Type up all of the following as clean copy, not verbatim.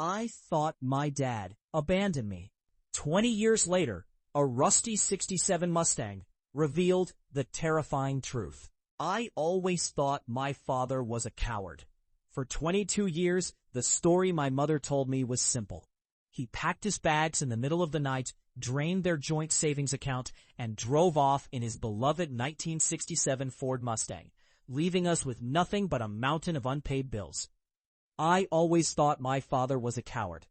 I thought my dad abandoned me. 20 years later, a rusty '67 Mustang revealed the terrifying truth. I always thought my father was a coward. For 22 years, the story my mother told me was simple. He packed his bags in the middle of the night, drained their joint savings account, and drove off in his beloved 1967 Ford Mustang, leaving us with nothing but a mountain of unpaid bills. I always thought my father was a coward.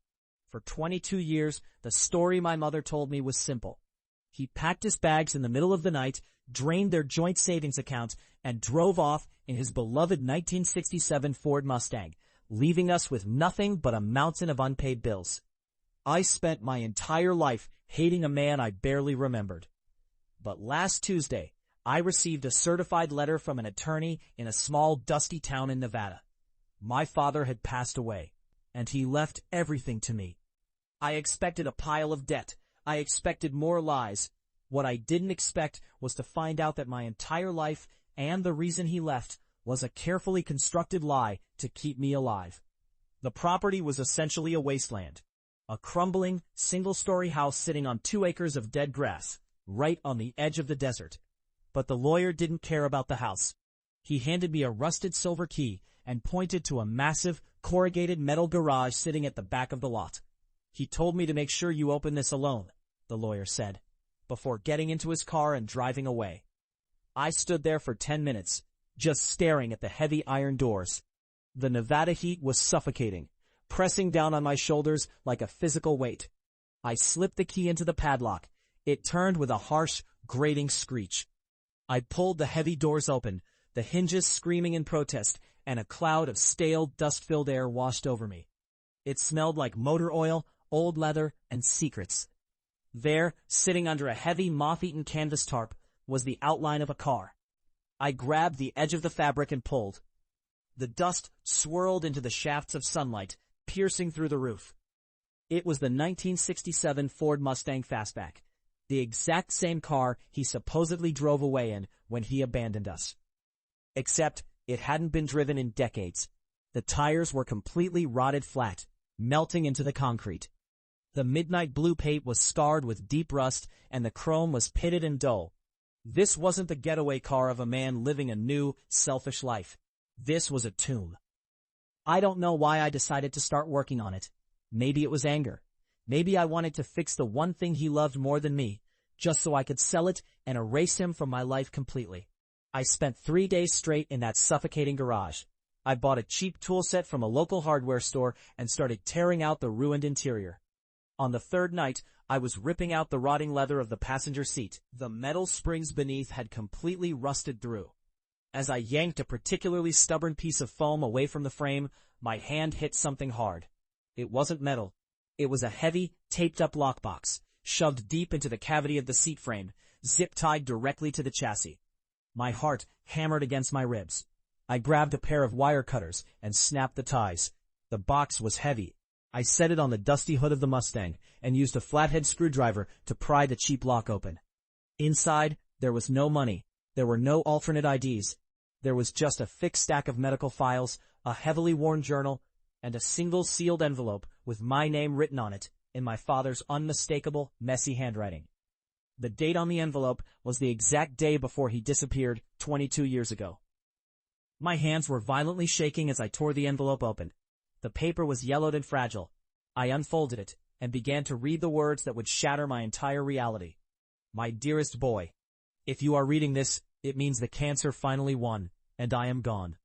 For 22 years, the story my mother told me was simple. He packed his bags in the middle of the night, drained their joint savings account, and drove off in his beloved 1967 Ford Mustang, leaving us with nothing but a mountain of unpaid bills. I spent my entire life hating a man I barely remembered. But last Tuesday, I received a certified letter from an attorney in a small, dusty town in Nevada. My father had passed away, and he left everything to me. I expected a pile of debt. I expected more lies. What I didn't expect was to find out that my entire life and the reason he left was a carefully constructed lie to keep me alive. The property was essentially a wasteland, a crumbling, single-story house sitting on 2 acres of dead grass, right on the edge of the desert. But the lawyer didn't care about the house. He handed me a rusted silver key and pointed to a massive, corrugated metal garage sitting at the back of the lot. He told me to make sure you open this alone, the lawyer said, before getting into his car and driving away. I stood there for 10 minutes, just staring at the heavy iron doors. The Nevada heat was suffocating, pressing down on my shoulders like a physical weight. I slipped the key into the padlock. It turned with a harsh, grating screech. I pulled the heavy doors open, the hinges screaming in protest, and a cloud of stale, dust-filled air washed over me. It smelled like motor oil, old leather, and secrets. There, sitting under a heavy, moth-eaten canvas tarp, was the outline of a car. I grabbed the edge of the fabric and pulled. The dust swirled into the shafts of sunlight, piercing through the roof. It was the 1967 Ford Mustang Fastback, the exact same car he supposedly drove away in when he abandoned us. Except it hadn't been driven in decades. The tires were completely rotted flat, melting into the concrete. The midnight blue paint was scarred with deep rust, and the chrome was pitted and dull. This wasn't the getaway car of a man living a new, selfish life. This was a tomb. I don't know why I decided to start working on it. Maybe it was anger. Maybe I wanted to fix the one thing he loved more than me, just so I could sell it and erase him from my life completely. I spent 3 days straight in that suffocating garage. I bought a cheap tool set from a local hardware store and started tearing out the ruined interior. On the 3rd night, I was ripping out the rotting leather of the passenger seat. The metal springs beneath had completely rusted through. As I yanked a particularly stubborn piece of foam away from the frame, my hand hit something hard. It wasn't metal. It was a heavy, taped-up lockbox, shoved deep into the cavity of the seat frame, zip-tied directly to the chassis. My heart hammered against my ribs. I grabbed a pair of wire cutters and snapped the ties. The box was heavy. I set it on the dusty hood of the Mustang and used a flathead screwdriver to pry the cheap lock open. Inside, there was no money. There were no alternate IDs. There was just a thick stack of medical files, a heavily worn journal, and a single sealed envelope with my name written on it in my father's unmistakable, messy handwriting. The date on the envelope was the exact day before he disappeared 22 years ago. My hands were violently shaking as I tore the envelope open. The paper was yellowed and fragile. I unfolded it and began to read the words that would shatter my entire reality. My dearest boy, if you are reading this, it means the cancer finally won, and I am gone.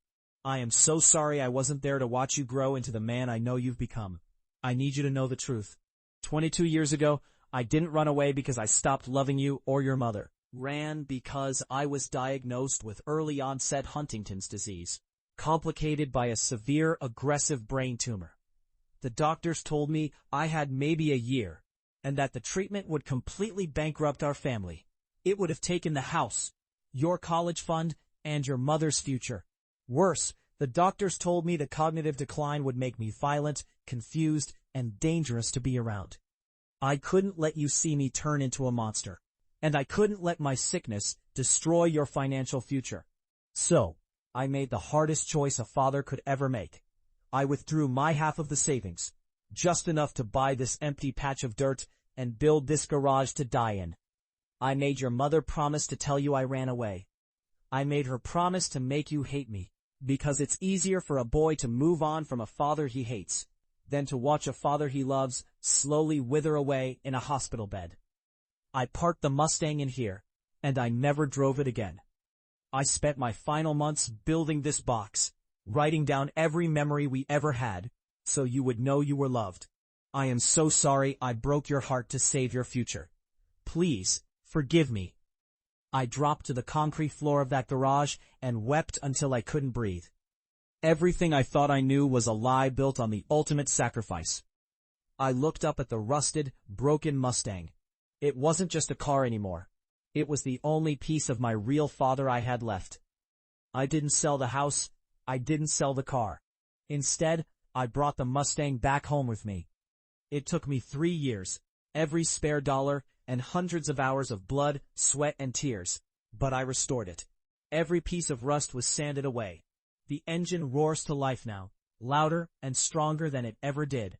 I am so sorry I wasn't there to watch you grow into the man I know you've become. I need you to know the truth. 22 years ago, I didn't run away because I stopped loving you or your mother. Ran because I was diagnosed with early-onset Huntington's disease, complicated by a severe aggressive brain tumor. The doctors told me I had maybe a year, and that the treatment would completely bankrupt our family. It would have taken the house, your college fund, and your mother's future. Worse, the doctors told me the cognitive decline would make me violent, confused, and dangerous to be around. I couldn't let you see me turn into a monster, and I couldn't let my sickness destroy your financial future. So, I made the hardest choice a father could ever make. I withdrew my half of the savings, just enough to buy this empty patch of dirt and build this garage to die in. I made your mother promise to tell you I ran away. I made her promise to make you hate me, because it's easier for a boy to move on from a father he hates than to watch a father he loves slowly wither away in a hospital bed. I parked the Mustang in here, and I never drove it again. I spent my final months building this box, writing down every memory we ever had, so you would know you were loved. I am so sorry I broke your heart to save your future. Please, forgive me. I dropped to the concrete floor of that garage and wept until I couldn't breathe. Everything I thought I knew was a lie built on the ultimate sacrifice. I looked up at the rusted, broken Mustang. It wasn't just a car anymore. It was the only piece of my real father I had left. I didn't sell the house. I didn't sell the car. Instead, I brought the Mustang back home with me. It took me 3 years, every spare dollar, and hundreds of hours of blood, sweat, and tears, but I restored it. Every piece of rust was sanded away. The engine roars to life now, louder and stronger than it ever did.